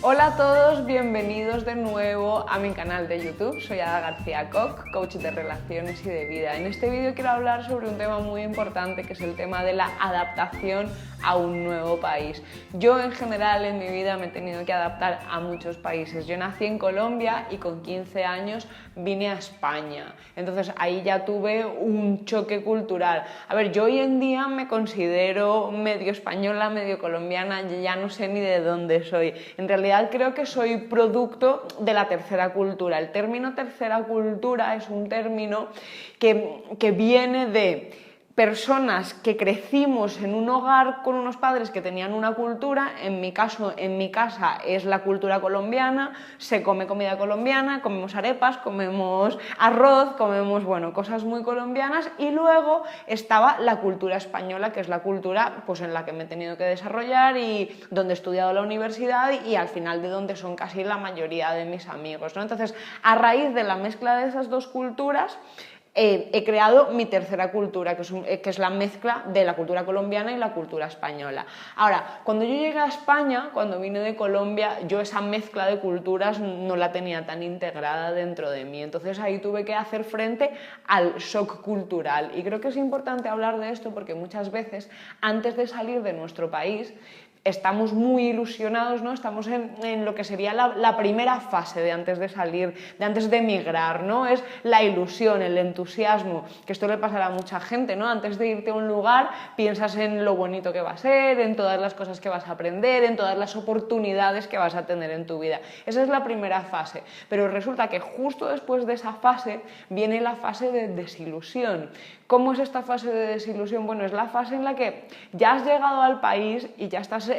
Hola a todos, bienvenidos de nuevo a mi canal de YouTube. Soy Ada García Koch, coach de relaciones y de vida. En este vídeo quiero hablar sobre un tema muy importante, que es el tema de la adaptación a un nuevo país. Yo en general en mi vida me he tenido que adaptar a muchos países. Yo nací en Colombia y con 15 años vine a España. Entonces ahí ya tuve un choque cultural. A ver, yo hoy en día me considero medio española, medio colombiana, ya no sé ni de dónde soy. En realidad creo que soy producto de la tercera cultura. El término tercera cultura es un término que viene de personas que crecimos en un hogar con unos padres que tenían una cultura. En mi caso, en mi casa es la cultura colombiana, se come comida colombiana, comemos arepas, comemos arroz, comemos, bueno, cosas muy colombianas, y luego estaba la cultura española, que es la cultura pues, en la que me he tenido que desarrollar y donde he estudiado en la universidad y al final de donde son casi la mayoría de mis amigos, ¿no? Entonces, a raíz de la mezcla de esas dos culturas, he creado mi tercera cultura, que es la mezcla de la cultura colombiana y la cultura española. Ahora, cuando yo llegué a España, cuando vine de Colombia, yo esa mezcla de culturas no la tenía tan integrada dentro de mí. Entonces ahí tuve que hacer frente al shock cultural. Y creo que es importante hablar de esto porque muchas veces, antes de salir de nuestro país, estamos muy ilusionados, ¿no? Estamos en lo que sería la primera fase de antes de salir, de antes de emigrar, ¿no? Es la ilusión, el entusiasmo, que esto le pasará a mucha gente, ¿no? Antes de irte a un lugar piensas en lo bonito que va a ser, en todas las cosas que vas a aprender, en todas las oportunidades que vas a tener en tu vida. Esa es la primera fase, pero resulta que justo después de esa fase viene la fase de desilusión. ¿Cómo es esta fase de desilusión? Bueno, es la fase en la que ya has llegado al país y ya estás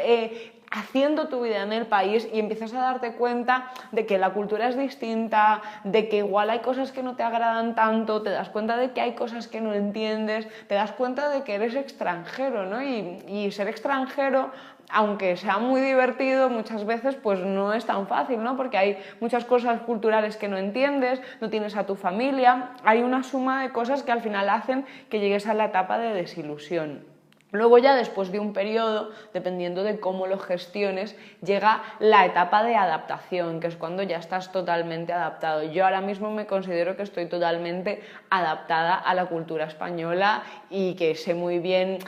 haciendo tu vida en el país y empiezas a darte cuenta de que la cultura es distinta, de que igual hay cosas que no te agradan tanto, te das cuenta de que hay cosas que no entiendes, te das cuenta de que eres extranjero, ¿no? Y ser extranjero, aunque sea muy divertido, muchas veces pues no es tan fácil, ¿no? Porque hay muchas cosas culturales que no entiendes, no tienes a tu familia, hay una suma de cosas que al final hacen que llegues a la etapa de desilusión. Luego ya después de un periodo, dependiendo de cómo lo gestiones, llega la etapa de adaptación, que es cuando ya estás totalmente adaptado. Yo ahora mismo me considero que estoy totalmente adaptada a la cultura española y que sé muy bien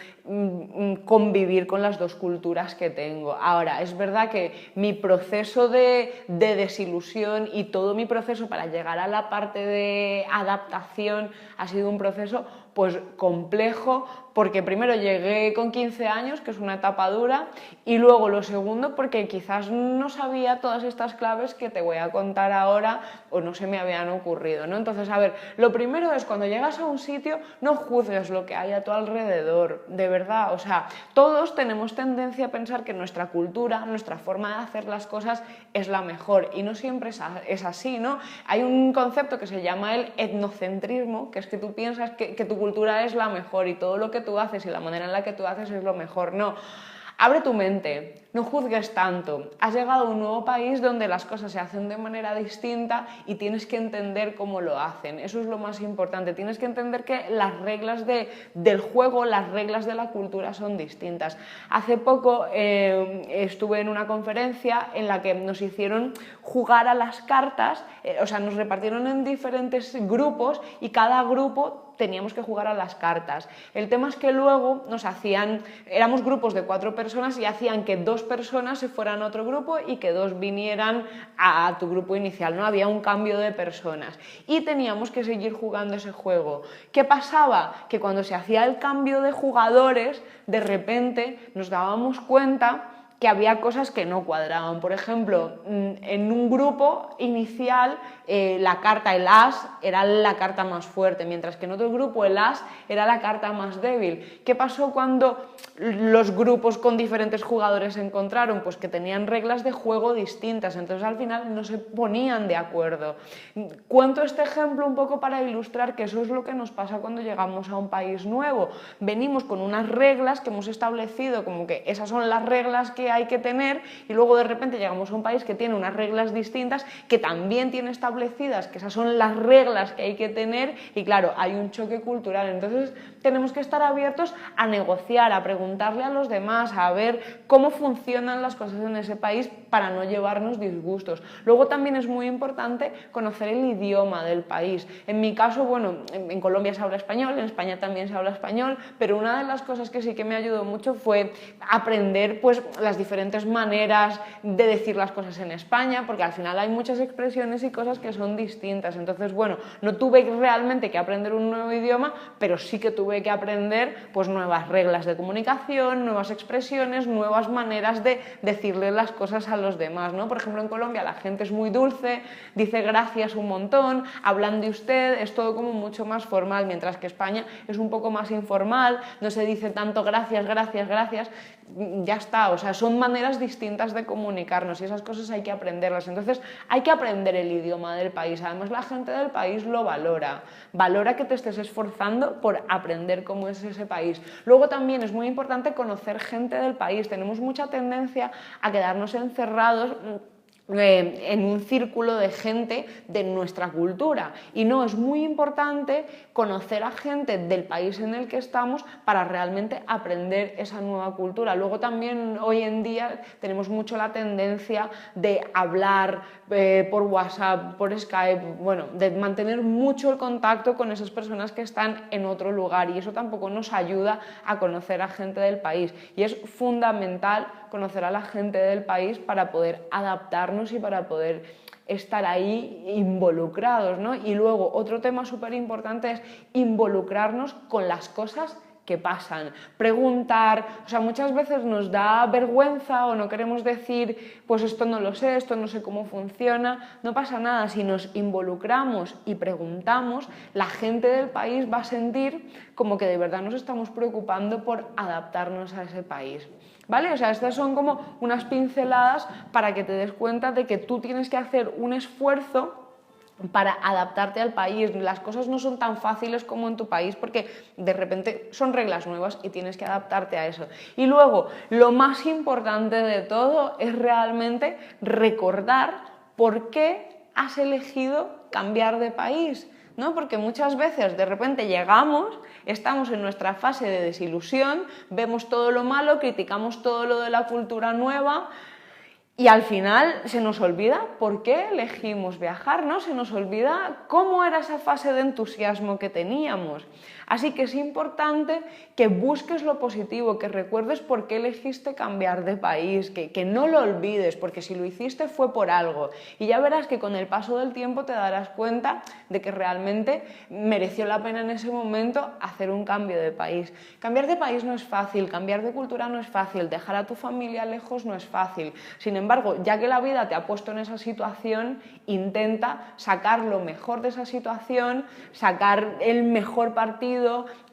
convivir con las dos culturas que tengo. Ahora, es verdad que mi proceso de desilusión y todo mi proceso para llegar a la parte de adaptación ha sido un proceso pues complejo, porque primero llegué con 15 años, que es una etapa dura, y luego lo segundo porque quizás no sabía todas estas claves que te voy a contar ahora o no se me habían ocurrido, ¿no? Entonces, a ver, lo primero es cuando llegas a un sitio no juzgues lo que hay a tu alrededor, de verdad, o sea, todos tenemos tendencia a pensar que nuestra cultura, nuestra forma de hacer las cosas es la mejor y no siempre es así, ¿no? Hay un concepto que se llama el etnocentrismo, que es que tú piensas que tu cultura es la mejor y todo lo que tú haces y la manera en la que tú haces es lo mejor. No, abre tu mente, no juzgues tanto. Has llegado a un nuevo país donde las cosas se hacen de manera distinta y tienes que entender cómo lo hacen. Eso es lo más importante. Tienes que entender que las reglas del juego, las reglas de la cultura son distintas. Hace poco estuve en una conferencia en la que nos hicieron jugar a las cartas, o sea, nos repartieron en diferentes grupos y cada grupo teníamos que jugar a las cartas. El tema es que luego éramos grupos de 4 personas y hacían que 2 personas se fueran a otro grupo y que 2 vinieran a tu grupo inicial, ¿no? Había un cambio de personas y teníamos que seguir jugando ese juego. ¿Qué pasaba? Que cuando se hacía el cambio de jugadores, de repente nos dábamos cuenta que había cosas que no cuadraban. Por ejemplo, en un grupo inicial la carta, el as, era la carta más fuerte, mientras que en otro grupo el as era la carta más débil. ¿Qué pasó cuando los grupos con diferentes jugadores se encontraron? Pues que tenían reglas de juego distintas, entonces al final no se ponían de acuerdo. Cuento este ejemplo un poco para ilustrar que eso es lo que nos pasa cuando llegamos a un país nuevo. Venimos con unas reglas que hemos establecido, como que esas son las reglas que hay que tener, y luego de repente llegamos a un país que tiene unas reglas distintas, que también tiene establecidas que esas son las reglas que hay que tener, y claro, hay un choque cultural. Entonces tenemos que estar abiertos a negociar, a preguntarle a los demás, a ver cómo funcionan las cosas en ese país, para no llevarnos disgustos. Luego también es muy importante conocer el idioma del país. En mi caso, bueno, en Colombia se habla español, en España también se habla español, pero una de las cosas que sí que me ayudó mucho fue aprender pues las diferentes maneras de decir las cosas en España, porque al final hay muchas expresiones y cosas que son distintas. Entonces, bueno, no tuve realmente que aprender un nuevo idioma, pero sí que tuve que aprender pues nuevas reglas de comunicación, nuevas expresiones, nuevas maneras de decirle las cosas a los demás, ¿no? Por ejemplo, en Colombia la gente es muy dulce, dice gracias un montón, hablan de usted, es todo como mucho más formal, mientras que España es un poco más informal, no se dice tanto gracias, gracias, gracias, ya está, o sea, son maneras distintas de comunicarnos y esas cosas hay que aprenderlas. Entonces hay que aprender el idioma del país, además la gente del país lo valora que te estés esforzando por aprender cómo es ese país. Luego también es muy importante conocer gente del país, tenemos mucha tendencia a quedarnos encerrados en un círculo de gente de nuestra cultura y no, es muy importante conocer a gente del país en el que estamos para realmente aprender esa nueva cultura. Luego también hoy en día tenemos mucho la tendencia de hablar por WhatsApp, por Skype, bueno, de mantener mucho el contacto con esas personas que están en otro lugar y eso tampoco nos ayuda a conocer a gente del país y es fundamental conocer a la gente del país para poder adaptarnos y para poder estar ahí involucrados, ¿no? Y luego otro tema súper importante es involucrarnos con las cosas que pasan, preguntar, o sea, muchas veces nos da vergüenza o no queremos decir, pues esto no lo sé, esto no sé cómo funciona, no pasa nada, si nos involucramos y preguntamos, la gente del país va a sentir como que de verdad nos estamos preocupando por adaptarnos a ese país. ¿Vale? O sea, estas son como unas pinceladas para que te des cuenta de que tú tienes que hacer un esfuerzo para adaptarte al país. Las cosas no son tan fáciles como en tu país porque de repente son reglas nuevas y tienes que adaptarte a eso. Y luego, lo más importante de todo es realmente recordar por qué has elegido cambiar de país, ¿no? Porque muchas veces de repente llegamos, estamos en nuestra fase de desilusión, vemos todo lo malo, criticamos todo lo de la cultura nueva y al final se nos olvida por qué elegimos viajar, ¿no? Se nos olvida cómo era esa fase de entusiasmo que teníamos. Así que es importante que busques lo positivo, que recuerdes por qué elegiste cambiar de país, que no lo olvides, porque si lo hiciste fue por algo. Y ya verás que con el paso del tiempo te darás cuenta de que realmente mereció la pena en ese momento hacer un cambio de país. Cambiar de país no es fácil, cambiar de cultura no es fácil, dejar a tu familia lejos no es fácil. Sin embargo, ya que la vida te ha puesto en esa situación, intenta sacar lo mejor de esa situación, sacar el mejor partido,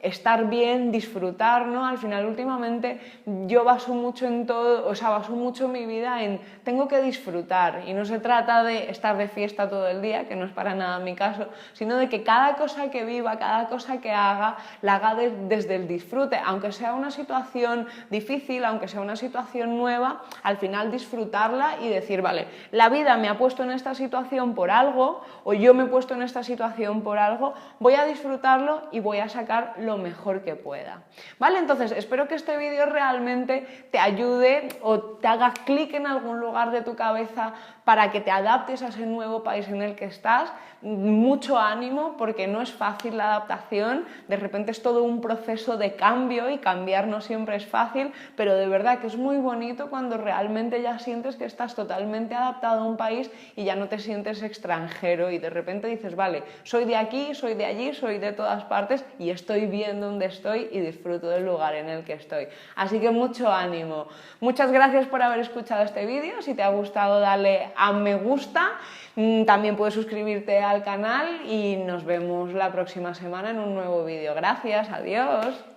estar bien, disfrutar, ¿no? Al final, últimamente, yo baso mucho en todo, o sea, baso mucho mi vida en tengo que disfrutar y no se trata de estar de fiesta todo el día, que no es para nada mi caso, sino de que cada cosa que viva, cada cosa que haga, la haga desde el disfrute, aunque sea una situación difícil, aunque sea una situación nueva, al final disfrutarla y decir, vale, la vida me ha puesto en esta situación por algo, o yo me he puesto en esta situación por algo, voy a disfrutarlo y voy a sacar lo mejor que pueda. ¿Vale? Entonces, espero que este vídeo realmente te ayude o te haga clic en algún lugar de tu cabeza para que te adaptes a ese nuevo país en el que estás. Mucho ánimo, porque no es fácil la adaptación, de repente es todo un proceso de cambio y cambiar no siempre es fácil, pero de verdad que es muy bonito cuando realmente ya sientes que estás totalmente adaptado a un país y ya no te sientes extranjero y de repente dices, vale, soy de aquí, soy de allí, soy de todas partes y estoy bien donde estoy y disfruto del lugar en el que estoy. Así que mucho ánimo. Muchas gracias por haber escuchado este vídeo. Si te ha gustado, dale a me gusta. También puedes suscribirte al canal y nos vemos la próxima semana en un nuevo vídeo. Gracias, adiós.